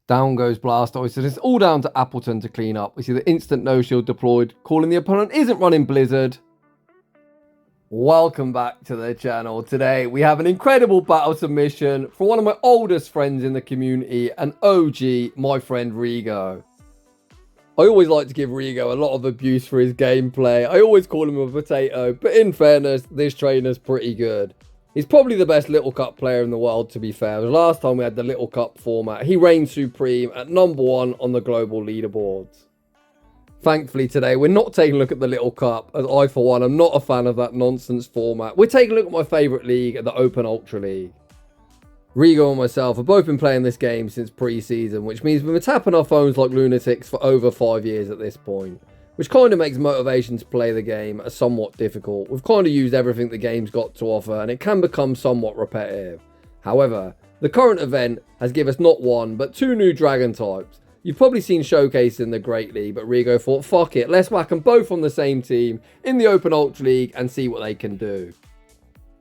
Down goes Blastoise, so it's all down to Appletun to clean up. We see the instant no shield deployed, calling the opponent isn't running Blizzard. Welcome back to the channel. Today we have an incredible battle submission for one of my oldest friends in the community, an OG, my friend Rigo. I always like to give Rigo a lot of abuse for his gameplay. I always call him a potato, but in fairness, this trainer's pretty good. He's probably the best Little Cup player in the world, to be fair. The last time we had the Little Cup format, he reigned supreme at #1 on the global leaderboards. Thankfully today, we're not taking a look at the Little Cup, as I, for one, am not a fan of that nonsense format. We're taking a look at my favourite league, the Open Ultra League. Rigo and myself have both been playing this game since pre-season, which means we've been tapping our phones like lunatics for over 5 years at this point, which kind of makes motivation to play the game somewhat difficult. We've kind of used everything the game's got to offer, and it can become somewhat repetitive. However, the current event has given us not one, but 2 new dragon types. You've probably seen showcased in the Great League, but Rigo thought, fuck it, let's whack them both on the same team in the Open Ultra League and see what they can do.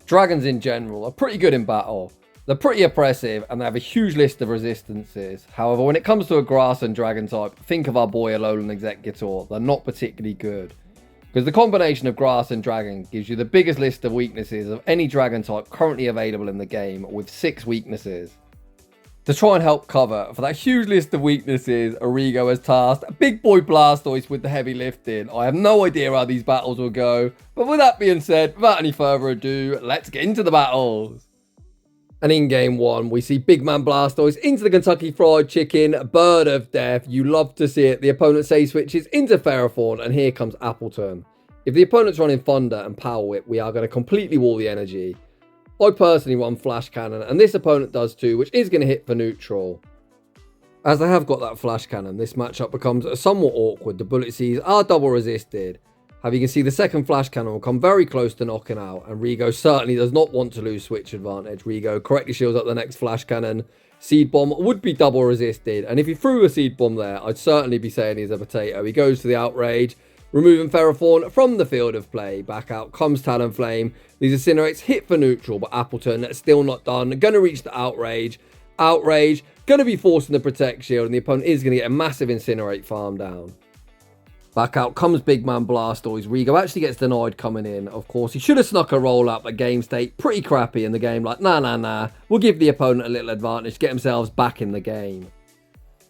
Dragons in general are pretty good in battle. They're pretty oppressive and they have a huge list of resistances. However, when it comes to a grass and dragon type, think of our boy Alolan Executor. They're not particularly good, because the combination of grass and dragon gives you the biggest list of weaknesses of any dragon type currently available in the game, with 6 weaknesses. To try and help cover for that huge list of weaknesses, Rigo has tasked Big Boy Blastoise with the heavy lifting. I have no idea how these battles will go, but with that being said, without any further ado, let's get into the battles. And in game 1, we see Big Man Blastoise into the Kentucky Fried Chicken, Bird of Death. You love to see it. The opponent save switches into Ferrothorn, and here comes Appletun. If the opponent's running Thunder and Power Whip, we are going to completely wall the energy. I personally run Flash Cannon, and this opponent does too, which is going to hit for neutral. As they have got that Flash Cannon, this matchup becomes somewhat awkward. The Bullet Seeds are double resisted. However, you can see the second Flash Cannon will come very close to knocking out, and Rigo certainly does not want to lose switch advantage. Rigo correctly shields up the next Flash Cannon. Seed Bomb would be double resisted, and if he threw a Seed Bomb there, I'd certainly be saying he's a potato. He goes to the Outrage, removing Ferrothorn from the field of play. Back out comes Talonflame. These Incinerates hit for neutral, but Appletun still not done. Going to reach the Outrage. Outrage, going to be forcing the Protect Shield, and the opponent is going to get a massive Incinerate farm down. Back out comes Big Man Blastoise. Rigo actually gets denied coming in. Of course, he should have snuck a roll up at game state. Pretty crappy in the game. Like, nah. We'll give the opponent a little advantage. Get themselves back in the game.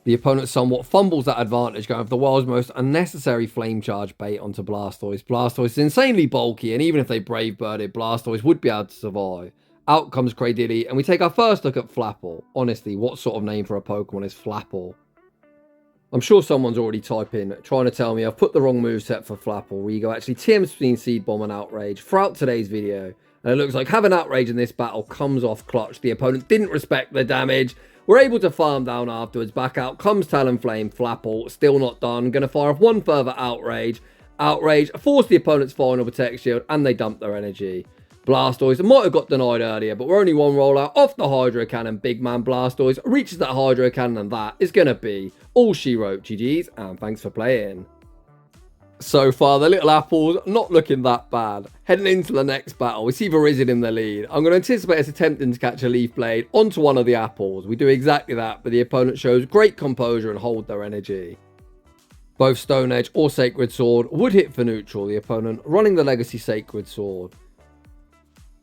The opponent somewhat fumbles that advantage, going for the world's most unnecessary Flame Charge bait onto Blastoise. Blastoise is insanely bulky, and even if they Brave Birded, Blastoise would be able to survive. Out comes Cradily, and we take our first look at Flapple. Honestly, what sort of name for a Pokemon is Flapple? I'm sure someone's already typing, trying to tell me I've put the wrong moveset for Flapple. Rigo actually TMs between Seed Bomb and Outrage throughout today's video, and it looks like having Outrage in this battle comes off clutch. The opponent didn't respect the damage. We're able to farm down afterwards. Back out comes Talonflame. Flapple still not done. Going to fire off one further Outrage. Outrage force the opponent's final Protect Shield, and they dump their energy. Blastoise might have got denied earlier, but we're only one rollout off the Hydro Cannon. Big Man Blastoise reaches that Hydro Cannon, and that is going to be all she wrote. GG's, and thanks for playing. So far, the little apples not looking that bad. Heading into the next battle, we see Verizon in the lead. I'm going to anticipate us attempting to catch a Leaf Blade onto one of the apples. We do exactly that, but the opponent shows great composure and hold their energy. Both Stone Edge or Sacred Sword would hit for neutral. The opponent running the Legacy Sacred Sword.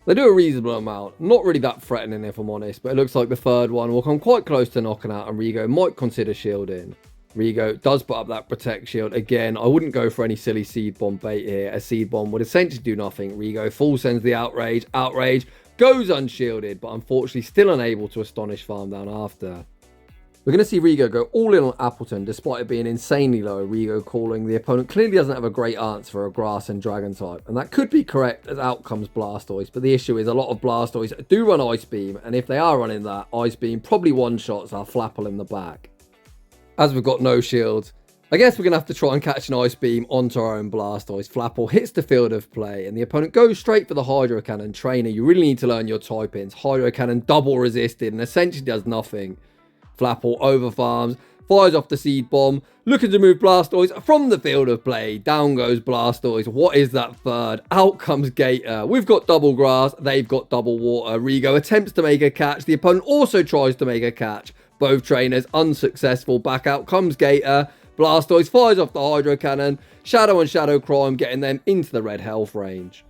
They do a reasonable amount, not really that threatening if I'm honest, but it looks like the third one will come quite close to knocking out, and Rigo might consider shielding. Rigo does put up that Protect Shield. Again, I wouldn't go for any silly Seed Bomb bait here. A Seed Bomb would essentially do nothing. Rigo full sends the Outrage. Outrage goes unshielded, but unfortunately still unable to Astonish farm down after. We're going to see Rigo go all in on Appletun despite it being insanely low. Rigo calling the opponent clearly doesn't have a great answer for a Grass and Dragon type. And that could be correct as out comes Blastoise. But the issue is a lot of Blastoise do run Ice Beam. And if they are running that, Ice Beam probably one-shots our Flapple in the back. As we've got no shields, I guess we're going to have to try and catch an Ice Beam onto our own Blastoise. Flapple hits the field of play, and the opponent goes straight for the Hydro Cannon. Trainer, you really need to learn your typings. Hydro Cannon double resisted and essentially does nothing. Flapple over farms, fires off the Seed Bomb, looking to move Blastoise from the field of play. Down goes Blastoise. What is that third? Out comes Gator. We've got double grass, they've got double water. Rigo attempts to make a catch. The opponent also tries to make a catch. both trainers unsuccessful. Back out comes Gator. Blastoise fires off the Hydro Cannon. Shadow and Shadow Crime getting them into the red health range.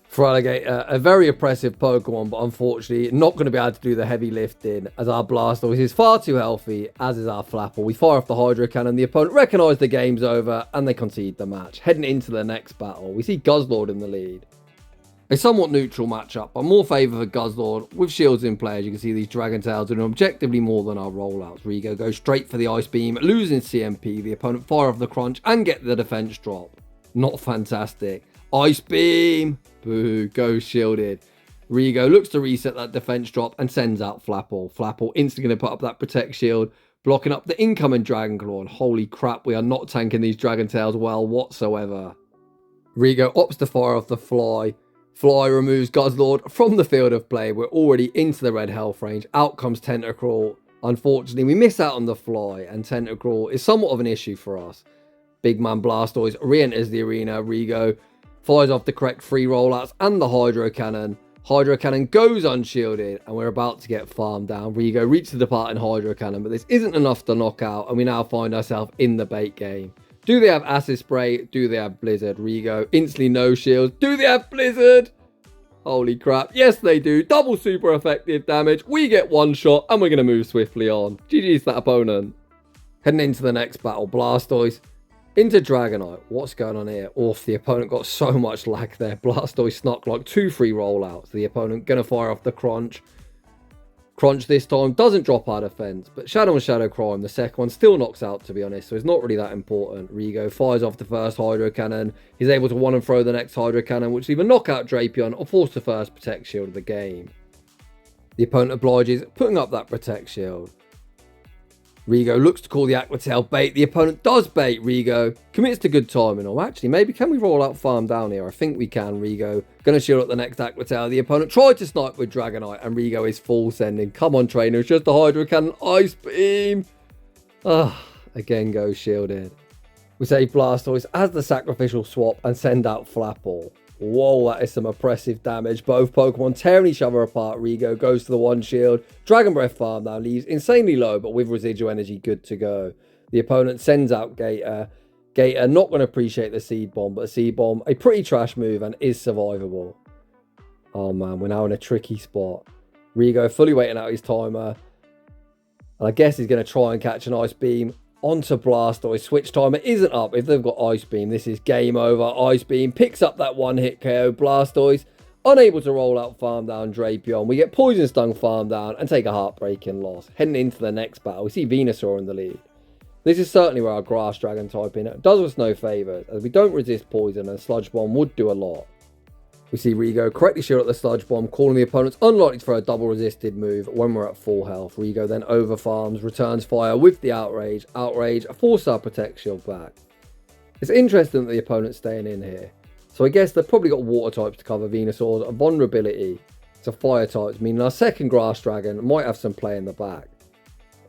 For Alligator, a very oppressive Pokemon, but unfortunately not going to be able to do the heavy lifting as our Blastoise is far too healthy, as is our Flapple. We fire off the Hydro Cannon, the opponent recognise the game's over, and they concede the match. Heading into the next battle, we see Guzzlord in the lead. A somewhat neutral matchup, but more favour for Guzzlord. With shields in play, as you can see these Dragon Tails doing objectively more than our rollouts. Rigo goes straight for the Ice Beam, losing CMP, the opponent fire off the Crunch and get the defense drop. Not fantastic. Ice Beam! Boo, goes shielded. Rigo looks to reset that defense drop and sends out Flapple. Flapple instantly going to put up that Protect Shield, blocking up the incoming Dragon Claw. And holy crap, we are not tanking these Dragon Tails well whatsoever. Rigo opts to fire off the Fly. Fly removes Guzzlord from the field of play. We're already into the red health range. Out comes Tentacruel. Unfortunately, we miss out on the Fly, and Tentacruel is somewhat of an issue for us. Big Man Blastoise re-enters the arena. Rigo fires off the correct 3 rollouts and the Hydro Cannon. Hydro Cannon goes unshielded, and we're about to get farmed down. Rigo reaches the departing Hydro Cannon, but this isn't enough to knock out, and we now find ourselves in the bait game. Do they have Acid Spray? Do they have Blizzard? Rigo instantly no shields. Do they have Blizzard? Holy crap. Yes, they do. Double super effective damage. We get one shot, and we're going to move swiftly on. GG's that opponent. Heading into the next battle, Blastoise into Dragonite. What's going on here? Oof, the opponent got so much lag there. Blastoise snuck like 2-3 rollouts. The opponent going to fire off the Crunch. Crunch this time doesn't drop our defense, but Shadow and Shadow Crime, the second one, still knocks out, to be honest, so it's not really that important. Rigo fires off the first Hydro Cannon. He's able to one and throw the next Hydro Cannon, which either knock out Drapion or force the first Protect Shield of the game. The opponent obliges, putting up that Protect Shield. Rigo looks to call the Aqua Tail bait. The opponent does bait. Rigo commits to good timing. Or actually, maybe can we roll out farm down here? I think we can. Rigo going to shield up the next Aqua Tail. The opponent tried to snipe with Dragonite, and Rigo is full sending. Come on, trainer. It's just a Hydro Cannon. Ice Beam. Again goes shielded. We save Blastoise as the sacrificial swap and send out Flapple. Whoa, that is some oppressive damage. Both Pokemon tearing each other apart. Rigo goes to the one shield. Dragon Breath farm now leaves insanely low, but with residual energy good to go. The opponent sends out Gator. Gator not going to appreciate the Seed Bomb, but a Seed Bomb, a pretty trash move and is survivable. Oh man, we're now in a tricky spot. Rigo fully waiting out his timer. And I guess he's going to try and catch an Ice Beam. Onto Blastoise. Switch timer isn't up. If they've got Ice Beam, this is game over. Ice Beam picks up that one hit KO. Blastoise unable to roll out farm down Drapion. We get Poison Stung farm down and take a heartbreaking loss. Heading into the next battle, we see Venusaur in the lead. This is certainly where our Grass Dragon typing does us no favours, as we don't resist Poison and Sludge Bomb would do a lot. We see Rigo correctly shield up the Sludge Bomb, calling the opponents unlikely to throw a double resisted move when we're at full health. Rigo then over farms, returns fire with the Outrage. Outrage, a 4-star Protect Shield back. It's interesting that the opponent's staying in here. So I guess they've probably got water types to cover Venusaur's vulnerability to fire types, meaning our second Grass Dragon might have some play in the back.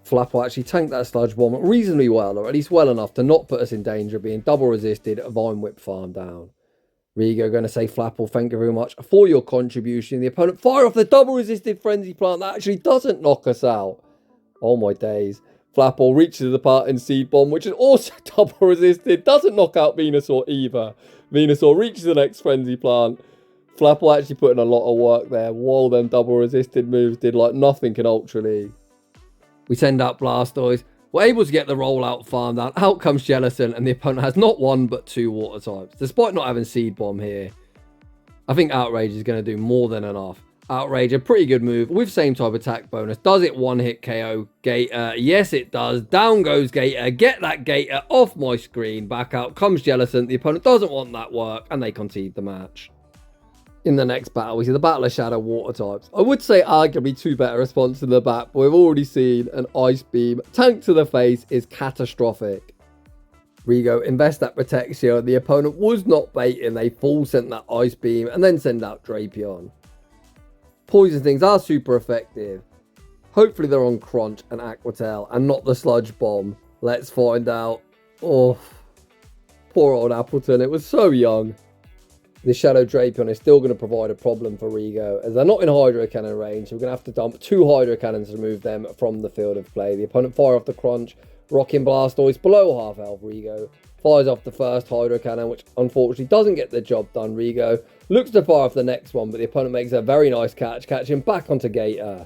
Flapple actually tanked that Sludge Bomb reasonably well, or at least well enough to not put us in danger of being double resisted, Vine Whip farm down. Rigo going to say, Flapple, thank you very much for your contribution. The opponent fire off the double resisted Frenzy Plant that actually doesn't knock us out. Oh my days. Flapple reaches the part in Seed Bomb, which is also double resisted. Doesn't knock out Venusaur either. Venusaur reaches the next Frenzy Plant. Flapple actually put in a lot of work there. While them double resisted moves did like nothing in Ultra League. We send out Blastoise. We're able to get the rollout farm down. Out comes Jellicent, and the opponent has not one but 2 water types. Despite not having Seed Bomb here, I think Outrage is going to do more than enough. Outrage, a pretty good move with same type attack bonus. Does it one hit KO Gator? Yes, it does. Down goes Gator. Get that Gator off my screen. Back out comes Jellicent. The opponent doesn't want that work, and they concede the match. In the next battle, we see the Battle of Shadow water types. I would say arguably 2 better responses in the back, but we've already seen an Ice Beam. Tank to the face is catastrophic. Rigo invest that Protect Shield. The opponent was not baiting. They full sent that Ice Beam and then send out Drapion. Poison things are super effective. Hopefully they're on Crunch and Aqua Tail and not the Sludge Bomb. Let's find out. Oh, poor old Appleton. It was so young. This Shadow Drapion is still going to provide a problem for Rigo, as they're not in Hydro Cannon range, so we're going to have to dump 2 Hydro Cannons to remove them from the field of play. The opponent fire off the Crunch, rocking Blastoise below half health. Rigo fires off the first Hydro Cannon, which unfortunately doesn't get the job done. Rigo looks to fire off the next one, but the opponent makes a very nice catch, catching back onto Gator.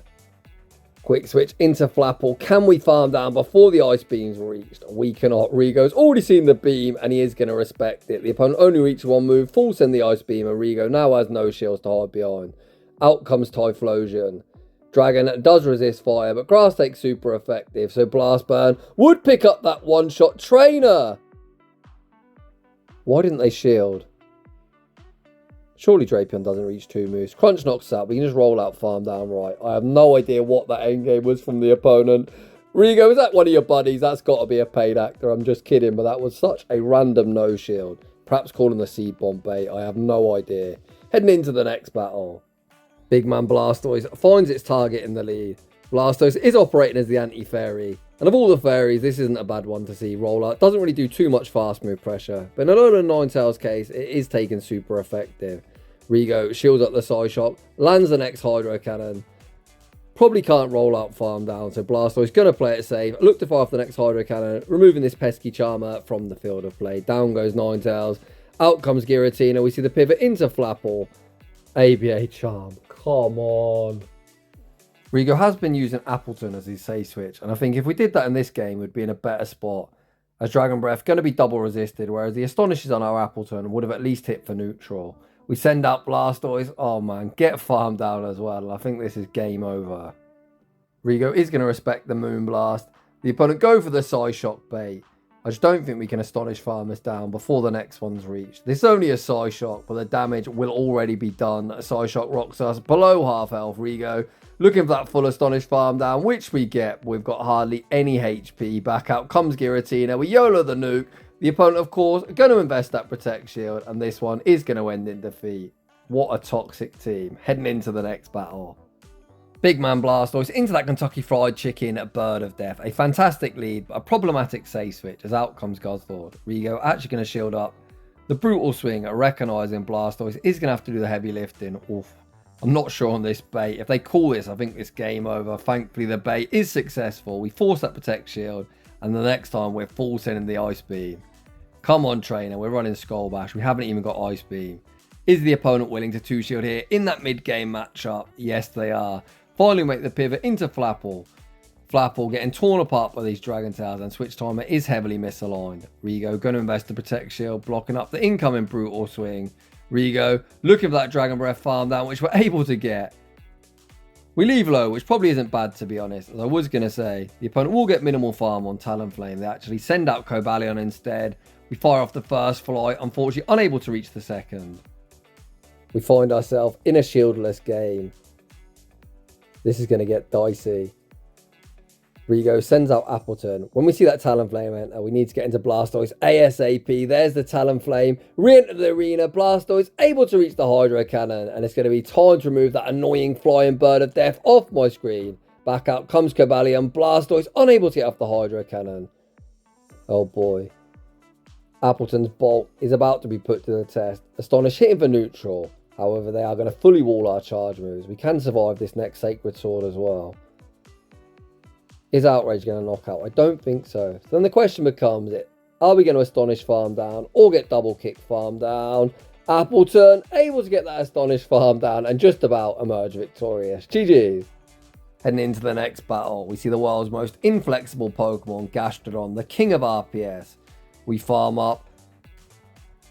Quick switch into Flapple. Can we farm down before the Ice Beam's reached? We cannot. Rigo's already seen the beam, and he is going to respect it. The opponent only reaches one move, full send the Ice Beam, and Rigo now has no shields to hide behind. Out comes Typhlosion. Dragon does resist fire, but Grass Take's super effective, so Blast Burn would pick up that one-shot trainer. Why didn't they shield? Surely Drapion doesn't reach 2 moves. Crunch knocks out. We can just roll out farm down right. I have no idea what that endgame was from the opponent. Rigo, is that one of your buddies? That's got to be a paid actor. I'm just kidding, but that was such a random no shield. Perhaps calling the Seed Bomb bait. I have no idea. Heading into the next battle. Big Man Blastoise finds its target in the lead. Blastoise is operating as the anti-fairy. And of all the fairies, this isn't a bad one to see roll out. Doesn't really do too much fast move pressure. But in a lot of Ninetales case, it is taken super effective. Rigo shields up the Psyshock, lands the next Hydro Cannon. Probably can't roll out farm down, so Blastoise going to play it safe. Look to fire off the next Hydro Cannon, removing this pesky Charmer from the field of play. Down goes Ninetales. Out comes Giratina. We see the pivot into Flapple. ABA Charm. Come on. Rigo has been using Appletun as his safe switch, and I think if we did that in this game, we'd be in a better spot. As Dragon Breath going to be double resisted, whereas the Astonishes on our Appletun would have at least hit for neutral. We send out Blastoise. Oh man, get farm down as well. I think this is game over. Rigo is going to respect the Moonblast. The opponent go for the Psyshock bait. I just don't think we can Astonish farm this down before the next one's reached. This is only a Psyshock, but the damage will already be done. A Psyshock rocks us below half health. Rigo looking for that full Astonish farm down, which we get. We've got hardly any HP. Back out comes Giratina. We YOLO the nuke. The opponent, of course, going to invest that Protect Shield, and this one is going to end in defeat. What a toxic team. Heading into the next battle. Big Man Blastoise into that Kentucky Fried Chicken Bird of Death. A fantastic lead, but a problematic safe switch as out comes Gothord. Rigo actually going to shield up. The Brutal Swing, recognising Blastoise, is going to have to do the heavy lifting. Oof. I'm not sure on this bait. If they call this, I think this game over. Thankfully, the bait is successful. We force that Protect Shield, and the next time we're full sending the Ice Beam. Come on, trainer. We're running Skull Bash. We haven't even got Ice Beam. Is the opponent willing to 2-shield here in that mid-game matchup? Yes, they are. Finally make the pivot into Flapple. Flapple getting torn apart by these Dragon Tails, and Switch Timer is heavily misaligned. Rigo going to invest the Protect Shield, blocking up the incoming Brutal Swing. Rigo looking for that Dragon Breath farm down, which we're able to get. We leave low, which probably isn't bad to be honest. As I was going to say, the opponent will get minimal farm on Talonflame. They actually send out Cobalion instead. We fire off the first flight, unfortunately unable to reach the second. We find ourselves in a shieldless game. This is going to get dicey. Rigo sends out Appletun. When we see that Talonflame enter, we need to get into Blastoise ASAP. There's the Talonflame. Re-enter the arena. Blastoise able to reach the Hydro Cannon. And it's going to be time to remove that annoying flying Bird of Death off my screen. Back out comes Cobalion. Blastoise unable to get off the Hydro Cannon. Oh boy. Appleton's Bolt is about to be put to the test. Astonish hitting for neutral. However, they are going to fully wall our charge moves. We can survive this next Sacred Sword as well. Is Outrage going to knock out? I don't think so. So then the question becomes, are we going to Astonish farm down or get double kick farm down? Appletun able to get that Astonish farm down and just about emerge victorious. GG's. Heading into the next battle, we see the world's most inflexible Pokemon, Gastrodon, the king of RPS. We farm up.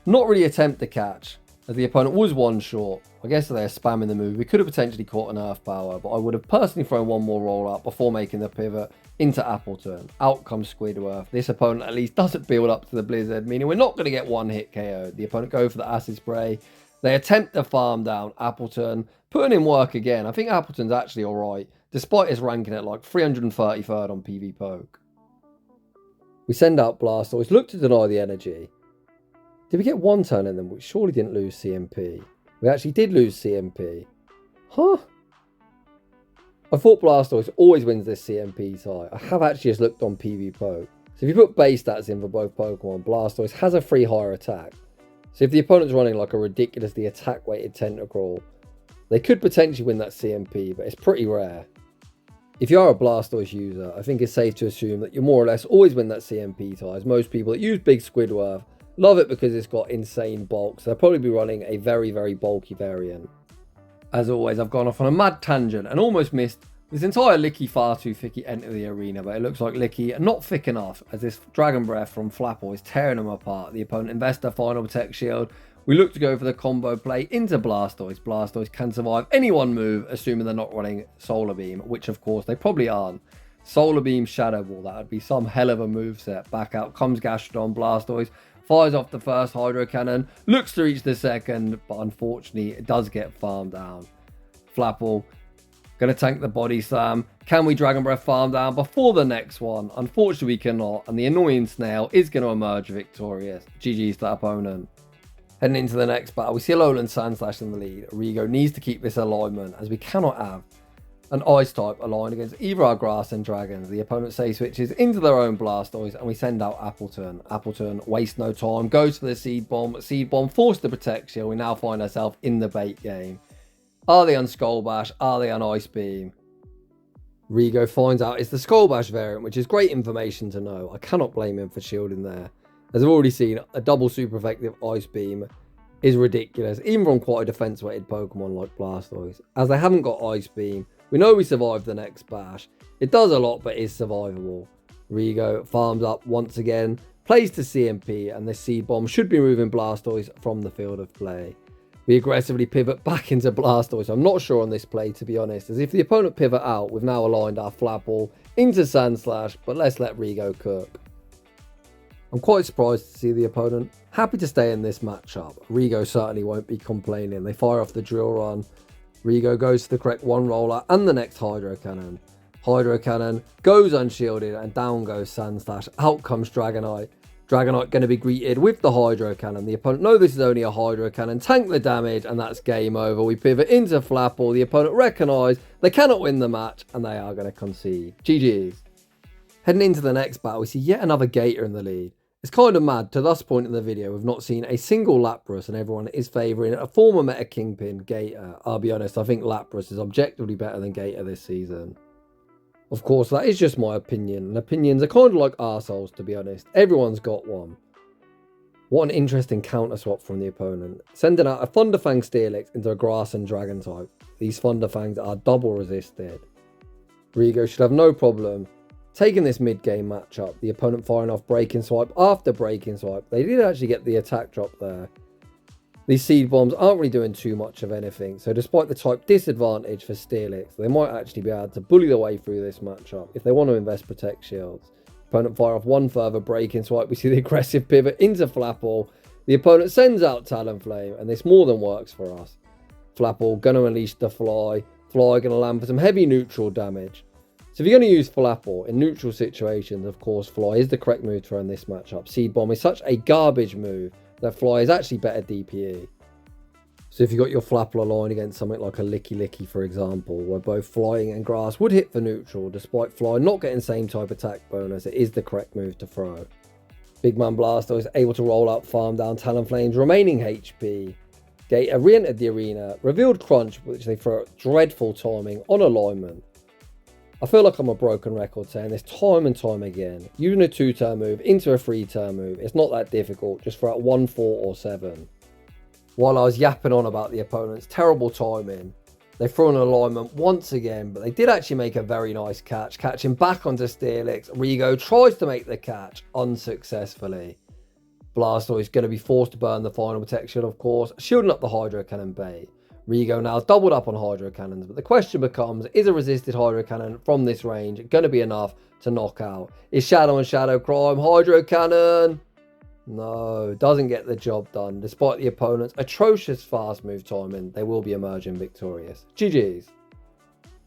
Not really attempt to catch, as the opponent was one short. I guess they're spamming the move. We could have potentially caught an Earth Power, but I would have personally thrown one more roll up before making the pivot into Appletun. Out comes Squidward. This opponent at least doesn't build up to the Blizzard, meaning we're not going to get one hit KO. The opponent go for the Acid Spray. They attempt to farm down Appletun, putting in work again. I think Appleton's actually alright, despite his ranking at like 333rd on PV Poke. We send out Blastoise, look to deny the energy. Did we get one turn in them? We surely didn't lose CMP. We actually did lose CMP. Huh? I thought Blastoise always wins this CMP tie. I have actually just looked on PV Poke. So if you put base stats in for both Pokemon, Blastoise has a 3 higher attack. So if the opponent's running like a ridiculously attack-weighted Tentacruel, they could potentially win that CMP, but it's pretty rare. If you are a Blastoise user, I think it's safe to assume that you more or less always win that CMP tie, as most people that use Big Squidward love it because it's got insane bulk, so they'll probably be running a very, very bulky variant. As always, I've gone off on a mad tangent and almost missed this entire Licky far too thicky enter the arena, but it looks like Licky not thick enough as this Dragon Breath from Flapple is tearing them apart. The opponent invests their final Protect Shield. We look to go for the combo play into Blastoise. Blastoise can survive any one move, assuming they're not running Solar Beam, which of course they probably aren't. Solar Beam, Shadow Ball, that would be some hell of a moveset. Back out comes Gastrodon. Blastoise fires off the first Hydro Cannon, looks to reach the second, but unfortunately it does get farmed down. Flapple going to tank the Body Slam. Can we Dragon Breath farm down before the next one? Unfortunately we cannot, and the annoying Snail is going to emerge victorious. GG's to that opponent. Heading into the next battle, we see Alolan Sandslash in the lead. Rigo needs to keep this alignment, as we cannot have an Ice type aligned against either our Grass and Dragons. The opponent say switches into their own Blastoise, and we send out Appletun. Appletun wastes no time, goes for the Seed Bomb. Seed Bomb forced the Protect Shield. We now find ourselves in the bait game. Are they on Skull Bash? Are they on Ice Beam? Rigo finds out it's the Skull Bash variant, which is great information to know. I cannot blame him for shielding there. As I've already seen, a double super effective Ice Beam is ridiculous, even from quite a defense-weighted Pokemon like Blastoise. As they haven't got Ice Beam, we know we survived the next bash. It does a lot, but is survivable. Rigo farms up once again, plays to CMP, and this Seed Bomb should be moving Blastoise from the field of play. We aggressively pivot back into Blastoise. I'm not sure on this play, to be honest, as if the opponent pivot out, we've now aligned our Flapple into Sandslash, but let's let Rigo cook. I'm quite surprised to see the opponent happy to stay in this matchup. Rigo certainly won't be complaining. They fire off the Drill Run. Rigo goes to the correct one roller and the next Hydro Cannon. Hydro Cannon goes unshielded and down goes Sandslash. Out comes Dragonite. Dragonite going to be greeted with the Hydro Cannon. The opponent know this is only a Hydro Cannon. Tank the damage and that's game over. We pivot into Flapple. The opponent recognise they cannot win the match and they are going to concede. GG's. Heading into the next battle, we see yet another Gator in the lead. It's kind of mad, to this point in the video, we've not seen a single Lapras and everyone is favouring a former Meta Kingpin, Gator. I'll be honest, I think Lapras is objectively better than Gator this season. Of course, that is just my opinion, and opinions are kind of like arseholes, to be honest. Everyone's got one. What an interesting counter swap from the opponent. Sending out a Thunderfang Steelix into a Grass and Dragon type. These Thunderfangs are double resisted. Rigo should have no problem taking this mid-game matchup. The opponent firing off Breaking Swipe after Breaking Swipe. They did actually get the attack drop there. These Seed Bombs aren't really doing too much of anything, so despite the type disadvantage for Steelix, they might actually be able to bully their way through this matchup if they want to invest Protect Shields. Opponent fire off one further Breaking Swipe. We see the aggressive pivot into Flapple. The opponent sends out Talonflame, and this more than works for us. Flapple going to unleash the Fly. Fly going to land for some heavy neutral damage. So if you're going to use Flapple in neutral situations, of course, Fly is the correct move to run this matchup. Seed Bomb is such a garbage move that Fly is actually better DPE. So if you've got your Flapple aligned against something like a Licky, for example, where both Flying and Grass would hit for neutral, despite Fly not getting same type attack bonus, it is the correct move to throw. Big Man Blaster is able to roll out Farm Down Talonflame's remaining HP. Gator re-entered the arena, revealed Crunch, which they throw at dreadful timing on alignment. I feel like I'm a broken record saying this time and time again. Using a 2-turn move into a 3-turn move, it's not that difficult, just throw out 1, 4 or 7. While I was yapping on about the opponent's terrible timing, they threw an alignment once again, but they did actually make a very nice catch, catching back onto Steelix. Rigo tries to make the catch unsuccessfully. Blastoise is going to be forced to burn the final protection, of course, shielding up the Hydro Cannon bait. Rigo now doubled up on Hydro Cannons, but the question becomes, is a resisted Hydro Cannon from this range going to be enough to knock out? Is Shadow and Shadow Crime Hydro Cannon? No, doesn't get the job done. Despite the opponent's atrocious fast move timing, they will be emerging victorious. GG's.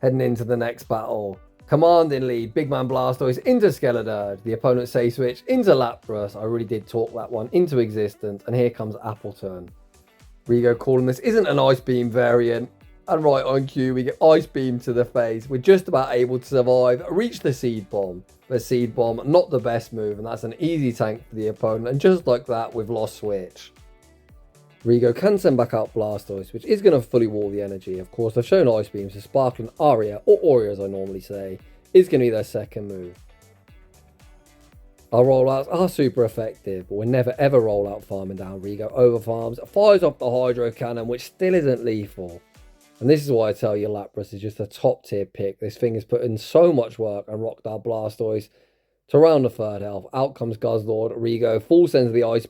Heading into the next battle. Commanding lead, Big Man Blastoise into Skeledirge. The opponent say switch into Lapras. I really did talk that one into existence. And here comes Appleton. Rigo calling this isn't an Ice Beam variant. And right on cue, we get Ice Beam to the face. We're just about able to survive, reach the Seed Bomb. But Seed Bomb, not the best move, and that's an easy tank for the opponent. And just like that, we've lost switch. Rigo can send back out Blastoise, which is going to fully wall the energy. Of course, they've shown Ice Beam, so Sparkling Aria, or Aria as I normally say, is going to be their second move. Our rollouts are super effective, but we're never ever rollout farming down. Rigo over farms, fires off the Hydro Cannon, which still isn't lethal. And this is why I tell you Lapras is just a top tier pick. This thing has put in so much work and rocked our Blastoise to around the third health. Out comes Guzzlord, Rigo full sends the Ice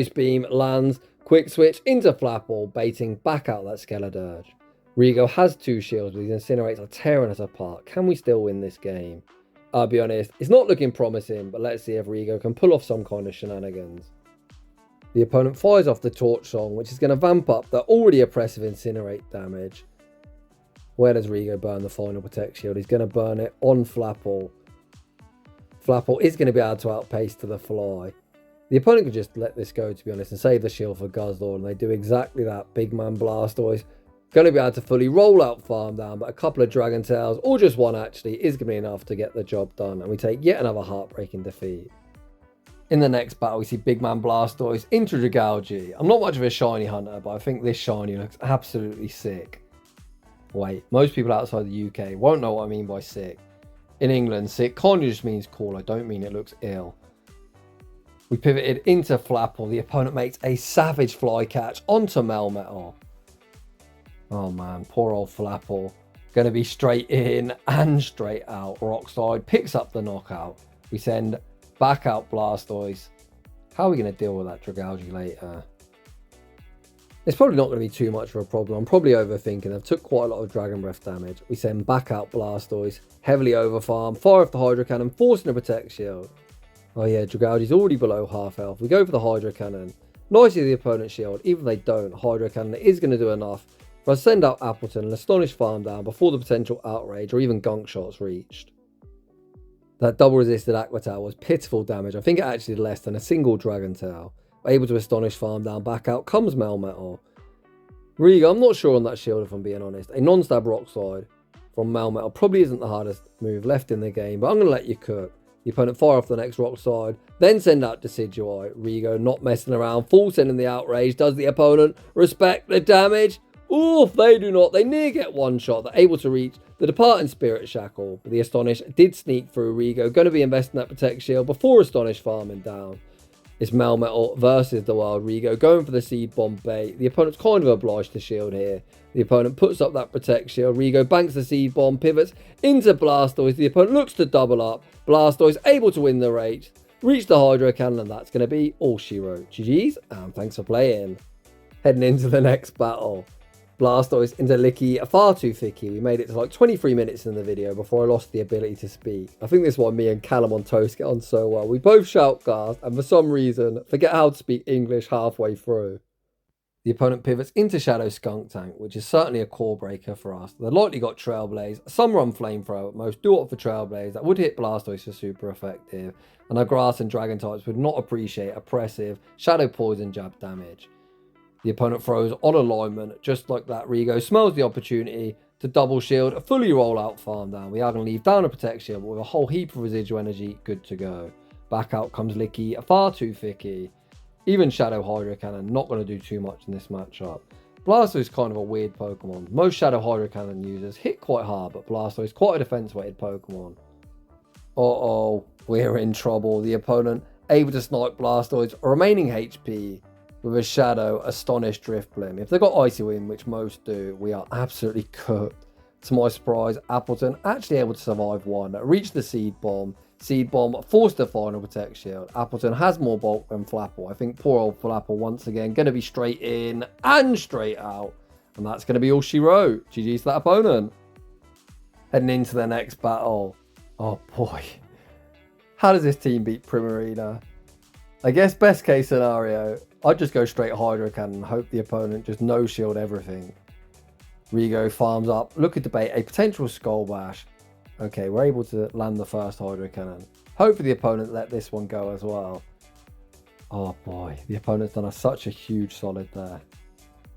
Beam lands, quick switch into Flapple, baiting back out that Skeledirge. Rigo has 2 shields, but these Incinerates are tearing us apart. Can we still win this game? I'll be honest, it's not looking promising, but let's see if Rigo can pull off some kind of shenanigans. The opponent fires off the Torch Song, which is going to vamp up the already oppressive Incinerate damage. Where does Rigo burn the final Protect Shield? He's going to burn it on Flapple. Flapple is going to be able to outpace to the fly. The opponent could just let this go, to be honest, and save the shield for Guzzlord, and they do exactly that. Big man Blastoise going to be able to fully roll out farm down, but a couple of Dragon Tails, or just one actually, is going to be enough to get the job done, and we take yet another heartbreaking defeat. In the next battle, we see Big Man Blastoise into Drgaon. I'm not much of a shiny hunter, but I think this shiny looks absolutely sick. Wait, most people outside the UK won't know what I mean by sick. In England, sick kind of just means cool. I don't mean it looks ill. We pivoted into Flapple. The opponent makes a savage fly catch onto Melmetal. Oh man, poor old Flapple. Going to be straight in and straight out. Rockside picks up the knockout. We send back out Blastoise. How are we going to deal with that Drgaon later? It's probably not going to be too much of a problem. I'm probably overthinking. I've took quite a lot of Dragon Breath damage. We send back out Blastoise. Heavily over farm. Fire off the Hydro Cannon. Forcing a Protect Shield. Oh yeah, Drgaon's already below half health. We go for the Hydro Cannon. Nicely the opponent's shield. Even if they don't, Hydro Cannon is going to do enough for us to send out Appletun and Astonish farm down before the potential outrage or even gunk shots reached. That double resisted Aqua Tail was pitiful damage. I think it actually did less than a single Dragon Tail. Able to Astonish farm down, back out comes Melmetal. Rigo, I'm not sure on that shield if I'm being honest. A non-stab Rock Slide from Melmetal probably isn't the hardest move left in the game, but I'm going to let you cook. The opponent fire off the next Rock Slide, then send out Decidueye. Rigo not messing around, full sending the outrage. Does the opponent respect the damage? Oof, they do not. They near get one shot. They're able to reach the departing Spirit Shackle, but the Astonish did sneak through Rigo. Going to be investing that Protect Shield before Astonish farming down. It's Melmetal versus the Wild Rigo going for the Seed Bomb bait. The opponent's kind of obliged to shield here. The opponent puts up that Protect Shield. Rigo banks the Seed Bomb, pivots into Blastoise. The opponent looks to double up. Blastoise able to win the race. Reach the Hydro Cannon, and that's going to be all she wrote. GG's, and thanks for playing. Heading into the next battle. Blastoise into Licky, far too thicky. We made it to like 23 minutes in the video before I lost the ability to speak. I think this is why me and Callum on Toast get on so well. We both shoutcast and for some reason forget how to speak English halfway through. The opponent pivots into Shadow Skuntank, which is certainly a core breaker for us. They've likely got Trailblaze, some run Flamethrower, most do opt for Trailblaze. That would hit Blastoise for super effective, and our Grass and Dragon types would not appreciate oppressive Shadow Poison jab damage. The opponent throws on alignment, just like that. Rigo smells the opportunity to double shield, fully roll out farm down. We are going to leave down a Protect Shield, but with a whole heap of residual energy, good to go. Back out comes Licky, far too thicky. Even Shadow Hydro Cannon, not going to do too much in this matchup. Blastoise is kind of a weird Pokemon. Most Shadow Hydro Cannon users hit quite hard, but Blastoise is quite a defense-weighted Pokemon. Uh-oh, we're in trouble. The opponent able to snipe Blastoise, remaining HP, with a Shadow Astonish Drifblim. If they've got Icy Wind, which most do, we are absolutely cooked. To my surprise, Appletun actually able to survive one. Reach the Seed Bomb. Seed Bomb forced the final Protect Shield. Appletun has more bulk than Flapple. I think poor old Flapple once again going to be straight in and straight out. And that's going to be all she wrote. GG's to that opponent. Heading into the next battle. Oh boy. How does this team beat Primarina? I guess best case scenario, I'd just go straight Hydro Cannon and hope the opponent just no shield everything. Rigo farms up, looking to bait a potential Skull Bash. Okay, we're able to land the first Hydro Cannon. Hopefully the opponent let this one go as well. Oh boy, the opponent's done such a huge solid there.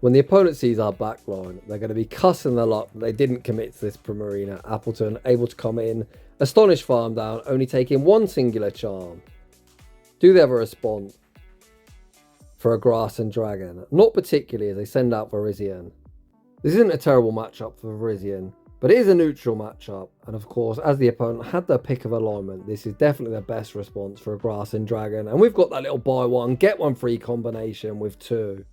When the opponent sees our backline, they're going to be cussing their luck that they didn't commit to this Primarina. Appletun able to come in, Astonish farm down, only taking one singular charm. Do they have a response? for a Geass and Drgaon. Not particularly as they send out Virizion. This isn't a terrible matchup for Virizion, but it is a neutral matchup, and of course, as the opponent had their pick of alignment, this is definitely the best response for a Geass and Drgaon, and we've got that little buy one, get one free combination with 2.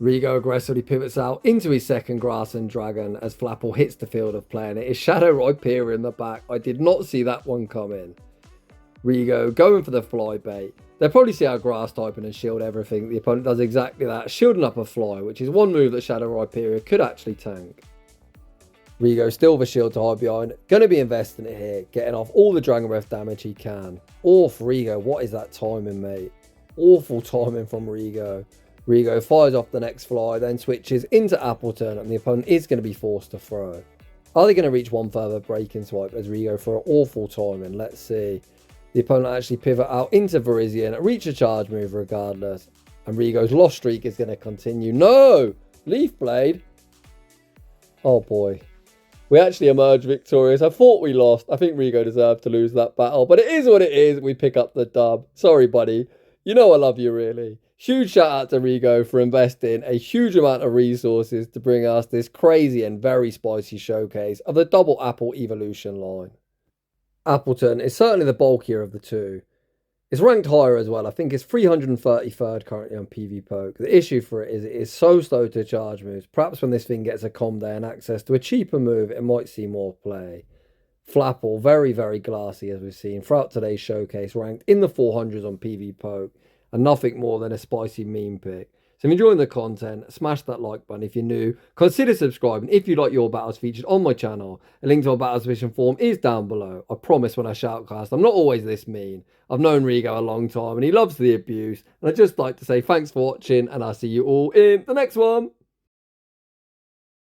Rigo aggressively pivots out into his second Geass and Drgaon as Flapple hits the field of play, and it is Shadow Rhyperior in the back. I did not see that one coming. Rigo going for the fly bait. They'll probably see our grass typing and shield everything. The opponent does exactly that, shielding up a fly, which is one move that Shadow Rhyperior could actually tank. Rigo still with a shield to hide behind. Going to be investing it here, getting off all the Dragon Breath damage he can. Off Rigo, what is that timing, mate? Awful timing from Rigo. Rigo fires off the next fly, then switches into Appletun, and the opponent is going to be forced to throw. Are they going to reach one further breaking swipe as Rigo for an awful timing? Let's see. The opponent actually pivot out into Virizion, reach a charge move regardless. And Rigo's lost streak is going to continue. No! Leaf Blade. Oh boy. We actually emerged victorious. I thought we lost. I think Rigo deserved to lose that battle. But it is what it is. We pick up the dub. Sorry, buddy. You know I love you, really. Huge shout out to Rigo for investing a huge amount of resources to bring us this crazy and very spicy showcase of the double Apple evolution line. Appletun is certainly the bulkier of the two. It's ranked higher as well. I think it's 333rd currently on PvPoke. The issue for it is so slow to charge moves. Perhaps when this thing gets a com day and access to a cheaper move, it might see more play. Flapple, very, very glassy as we've seen throughout today's showcase, ranked in the 400s on PvPoke, and nothing more than a spicy meme pick. So if you're enjoying the content, smash that like button. If you're new, consider subscribing if you like your battles featured on my channel. A link to my battle submission form is down below. I promise when I shoutcast, I'm not always this mean. I've known Rigo a long time and he loves the abuse. And I'd just like to say thanks for watching and I'll see you all in the next one.